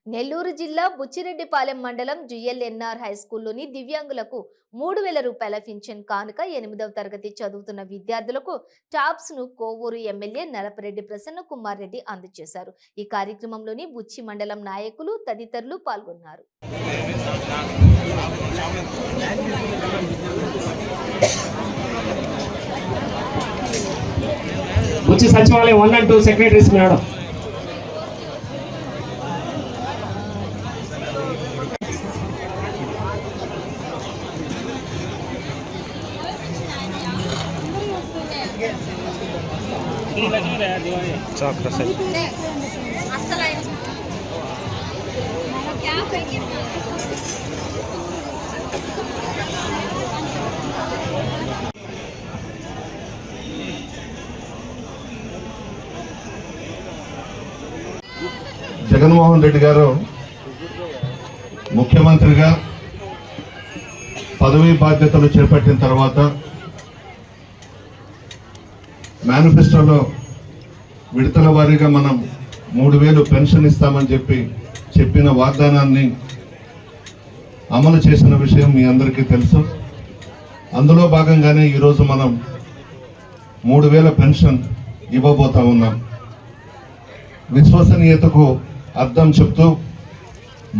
నెల్లూరు జిల్లా బుచ్చిరెడ్డిపాలెం మండలం జిఎల్ఎన్ఆర్ హైస్కూల్లోని దివ్యాంగులకు 3000 రూపాయల పింఛన్ కానుక 8వ తరగతి చదువుతున్న విద్యార్థులకు టాప్స్ ను కోవూరు ఎమ్మెల్యే నలపరెడ్డి ప్రసన్న కుమార్ రెడ్డి అందజేశారు. ఈ కార్యక్రమంలోని బుచ్చి మండలం నాయకులు తదితరులు పాల్గొన్నారు. బుచ్చి సచివాలయం 1 and 2 secretaries madam. Jaganmohan Reddy గారు ముఖ్యమంత్రిగా పదవీ బాధ్యతలు చేపట్టిన తర్వాత మేనిఫెస్టోలో విడతల వారీగా మనం 3000 పెన్షన్ ఇస్తామని చెప్పిన వాగ్దానాన్ని అమలు చేసిన విషయం మీ అందరికీ తెలుసు. అందులో భాగంగానే ఈరోజు మనం 3000 పెన్షన్ ఇవ్వబోతా ఉన్నాం. విశ్వసనీయతకు అర్థం చెప్తూ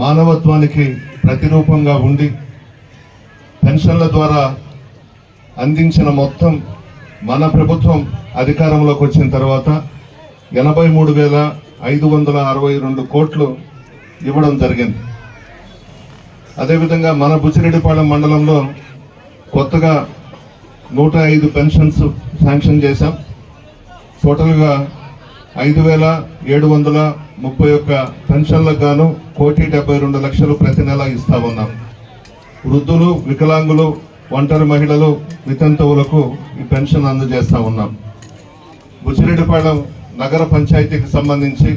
మానవత్వానికి ప్రతిరూపంగా ఉండి పెన్షన్ల ద్వారా అందించిన మొత్తం మన ప్రభుత్వం అధికారంలోకి వచ్చిన తర్వాత 83,562 కోట్లు ఇవ్వడం జరిగింది. అదేవిధంగా మన బుచ్చిరెడ్డిపాలెం మండలంలో కొత్తగా 105 పెన్షన్స్ శాంక్షన్ చేశాం. టోటల్గా 5,731 పెన్షన్లకు గాను 1,72,00,000 ప్రతి నెల ఇస్తా ఉన్నాం. వృద్ధులు, వికలాంగులు, ఒంటరి మహిళలు, వితంతువులకు ఈ పెన్షన్ అందజేస్తా ఉన్నాం. బుచ్చిరెడ్డిపాలెం నగర పంచాయతీకి సంబంధించి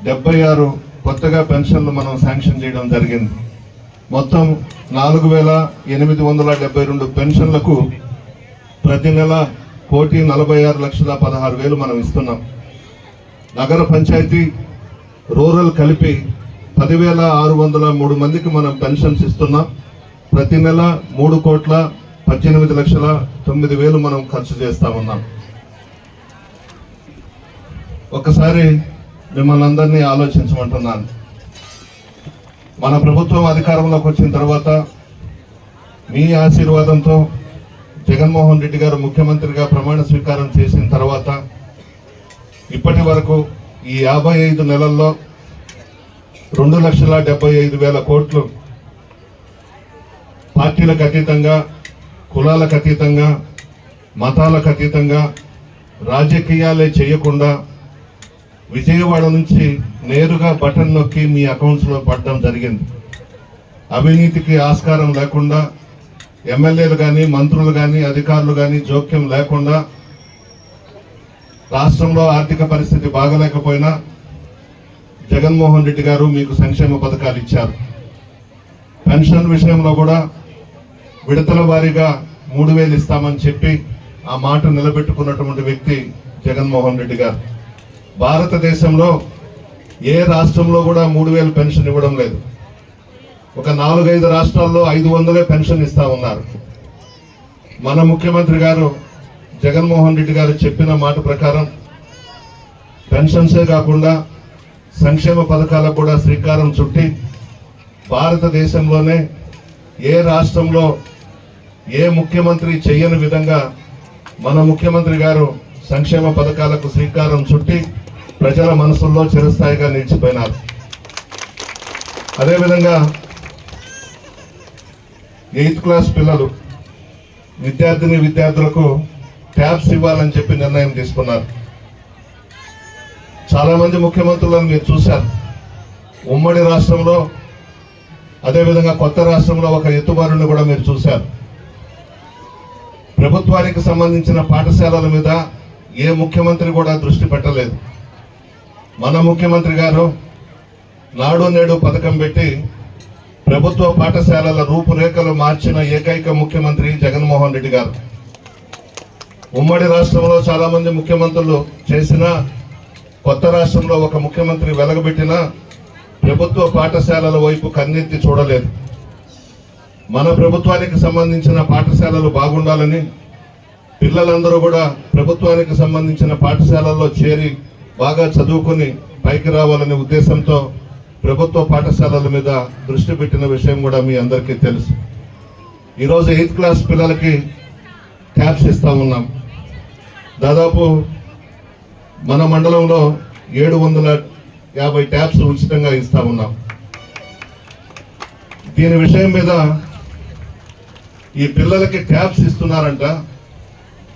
76 కొత్తగా పెన్షన్లు మనం శాంక్షన్ చేయడం జరిగింది. మొత్తం 4,872 పెన్షన్లకు ప్రతి నెల 1,46,16,000 మనం ఇస్తున్నాం. నగర పంచాయతీ, రూరల్ కలిపి 10,603 మందికి మనం పెన్షన్స్ ఇస్తున్నాం. ప్రతి నెల 3,18,09,000 మనం ఖర్చు చేస్తా ఉన్నాం. ఒక్కసారి మిమ్మల్ని అందరినీ ఆలోచించమంటున్నాను. మన ప్రభుత్వం అధికారంలోకి వచ్చిన తర్వాత మీ ఆశీర్వాదంతో జగన్మోహన్ రెడ్డి గారు ముఖ్యమంత్రిగా ప్రమాణ స్వీకారం చేసిన తర్వాత ఇప్పటి వరకు ఈ 55 నెలల్లో 2,75,000 కోట్లు పార్టీలకు అతీతంగా, కులాలకు అతీతంగా, మతాలకు అతీతంగా, రాజకీయాలే చేయకుండా విజయవాడ నుంచి నేరుగా బటన్ నొక్కి మీ అకౌంట్స్లో పడడం జరిగింది. అవినీతికి ఆస్కారం లేకుండా, ఎమ్మెల్యేలు కానీ, మంత్రులు కానీ, అధికారులు కానీ జోక్యం లేకుండా, రాష్ట్రంలో ఆర్థిక పరిస్థితి బాగలేకపోయినా జగన్మోహన్ రెడ్డి గారు మీకు సంక్షేమ పథకాలు ఇచ్చారు. పెన్షన్ విషయంలో కూడా విడతల వారీగా 3,000 ఇస్తామని చెప్పి ఆ మాట నిలబెట్టుకున్నటువంటి వ్యక్తి జగన్మోహన్ రెడ్డి గారు. భారతదేశంలో ఏ రాష్ట్రంలో కూడా 3,000 పెన్షన్ ఇవ్వడం లేదు. ఒక 4-5 రాష్ట్రాల్లో 500 పెన్షన్ ఇస్తా ఉన్నారు. మన ముఖ్యమంత్రి గారు జగన్మోహన్ రెడ్డి గారు చెప్పిన మాట ప్రకారం పెన్షన్సే కాకుండా సంక్షేమ పథకాలకు కూడా శ్రీకారం చుట్టి భారతదేశంలోనే ఏ రాష్ట్రంలో ఏ ముఖ్యమంత్రి చేయని విధంగా మన ముఖ్యమంత్రి గారు సంక్షేమ పథకాలకు శ్రీకారం చుట్టి ప్రజల మనసుల్లో చిరస్థాయిగా నిలిచిపోయినారు. అదేవిధంగా 8th క్లాస్ పిల్లలు, విద్యార్థులకు ట్యాబ్స్ ఇవ్వాలని చెప్పి నిర్ణయం తీసుకున్నారు. చాలా మంది ముఖ్యమంత్రులను మీరు చూశారు. ఉమ్మడి రాష్ట్రంలో, అదేవిధంగా కొత్త రాష్ట్రంలో ఒక ఎత్తుబారుని కూడా మీరు చూశారు. ప్రభుత్వానికి సంబంధించిన పాఠశాలల మీద ఏ ముఖ్యమంత్రి కూడా దృష్టి పెట్టలేదు. మన ముఖ్యమంత్రి గారు నాడు నేడు పథకం పెట్టి ప్రభుత్వ పాఠశాలల రూపురేఖలు మార్చిన ఏకైక ముఖ్యమంత్రి జగన్మోహన్ రెడ్డి గారు. ఉమ్మడి రాష్ట్రంలో చాలా మంది ముఖ్యమంత్రులు చేసిన, కొత్త రాష్ట్రంలో ఒక ముఖ్యమంత్రి వెలగబెట్టిన ప్రభుత్వ పాఠశాలల వైపు కన్నెత్తి చూడలేదు. మన ప్రభుత్వానికి సంబంధించిన పాఠశాలలు బాగుండాలని, పిల్లలందరూ కూడా ప్రభుత్వానికి సంబంధించిన పాఠశాలల్లో చేరి బాగా చదువుకుని పైకి రావాలనే ఉద్దేశంతో ప్రభుత్వ పాఠశాలల మీద దృష్టి పెట్టిన విషయం కూడా మీ అందరికీ తెలుసు. ఈరోజు 8th క్లాస్ పిల్లలకి ట్యాబ్స్ ఇస్తా ఉన్నాం. దాదాపు మన మండలంలో 750 ట్యాబ్స్ ఉచితంగా ఇస్తా ఉన్నాం. దీని విషయం మీద ఈ పిల్లలకి ట్యాబ్స్ ఇస్తున్నారంట,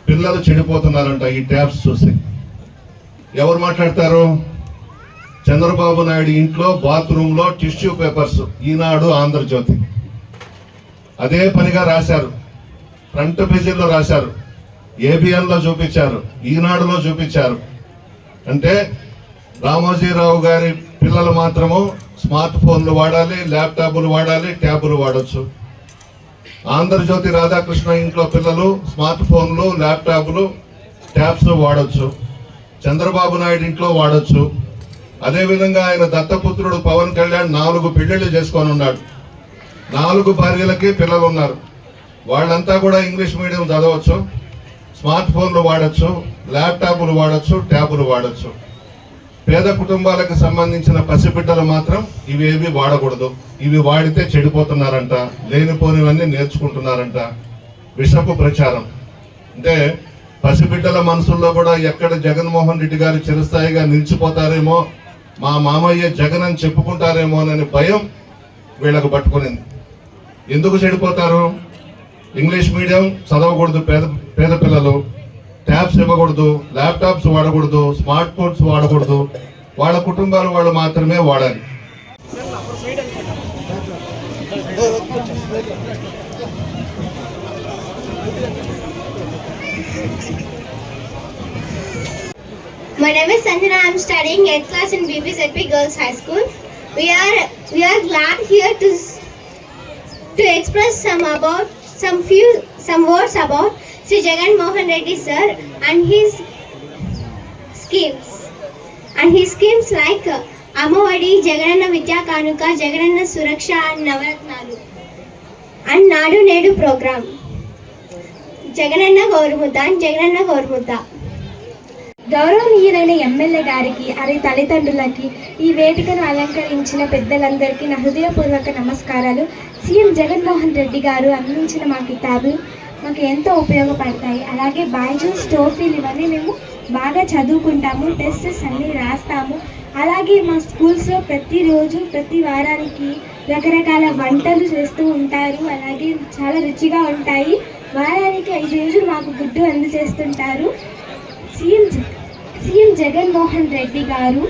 పిల్లలు చెడిపోతున్నారంట ఈ ట్యాబ్స్ చూసి. ఎవరు మాట్లాడతారు? చంద్రబాబు నాయుడు ఇంట్లో బాత్రూంలో టిష్యూ పేపర్స్, ఈనాడు, ఆంధ్రజ్యోతి అదే పనిగా రాశారు. ఫ్రంట్ పేజీల్లో రాశారు, ఏబిఎన్లో చూపించారు, ఈనాడులో చూపించారు. అంటే రామోజీరావు గారి పిల్లలు మాత్రము స్మార్ట్ ఫోన్లు వాడాలి, ల్యాప్టాప్లు వాడాలి, ట్యాబులు వాడచ్చు. ఆంధ్రజ్యోతి రాధాకృష్ణ ఇంట్లో పిల్లలు స్మార్ట్ ఫోన్లు, ల్యాప్టాప్లు, ట్యాబ్స్ వాడచ్చు. చంద్రబాబు నాయుడు ఇంట్లో వాడచ్చు. అదేవిధంగా ఆయన దత్తపుత్రుడు పవన్ కళ్యాణ్ 4 పెళ్లిళ్ళు చేసుకొని ఉన్నాడు. 4 భార్యలకి పిల్లలు ఉన్నారు. వాళ్ళంతా కూడా ఇంగ్లీష్ మీడియం చదవచ్చు, స్మార్ట్ ఫోన్లు వాడచ్చు, ల్యాప్టాప్లు వాడచ్చు, ట్యాబులు వాడచ్చు. పేద కుటుంబాలకు సంబంధించిన పసిబిడ్డలు మాత్రం ఇవేవి వాడకూడదు. ఇవి వాడితే చెడిపోతున్నారంట, లేనిపోనివన్నీ నేర్చుకుంటున్నారంట. విషపు ప్రచారం. అంటే పసిబిడ్డల మనసుల్లో కూడా ఎక్కడ జగన్మోహన్ రెడ్డి గారు చిరస్థాయిగా నిలిచిపోతారేమో, మా మామయ్య జగన్ అని చెప్పుకుంటారేమో అనే భయం వీళ్ళకు పట్టుకునింది. ఎందుకు చెడిపోతారు? ఇంగ్లీష్ మీడియం చదవకూడదు పేద పిల్లలు, ట్యాబ్స్ ఇవ్వకూడదు, ల్యాప్టాప్స్ వాడకూడదు, స్మార్ట్ ఫోన్స్ వాడకూడదు. వాళ్ళ కుటుంబాలు వాళ్ళు మాత్రమే వాడాలి. My name is Sanjana. I am studying 8th class in BPZP Girls High School. We are glad here to express some words about Sri Jagan Mohan Reddy sir and his schemes like Amavadi, Jagananna Vidya Kanuka, Jagananna Suraksha and Navaratnalu and Nadu Nedu program. Jagananna Gormutta and Jagananna Gormutta. గౌరవనీయులైన MLA గారికి, అరి తల్లిదండ్రులకి, ఈ వేదికను అలంకరించిన పెద్దలందరికీ నా హృదయపూర్వక నమస్కారాలు. సీఎం జగన్మోహన్ రెడ్డి గారు అందించిన మా కితాబులు మాకు ఎంతో ఉపయోగపడతాయి. అలాగే బైజూస్, టోఫీల్ ఇవన్నీ మేము బాగా చదువుకుంటాము, టెస్ట్స్ అన్నీ రాస్తాము. అలాగే మా స్కూల్స్లో ప్రతిరోజు ప్రతి వారానికి రకరకాల వంటలు చేస్తూ ఉంటారు. అలాగే చాలా రుచిగా ఉంటాయి. వారానికి 5 రోజులు మాకు గుడ్డు అందజేస్తుంటారు. సీఎం జగన్మోహన్ రెడ్డి గారు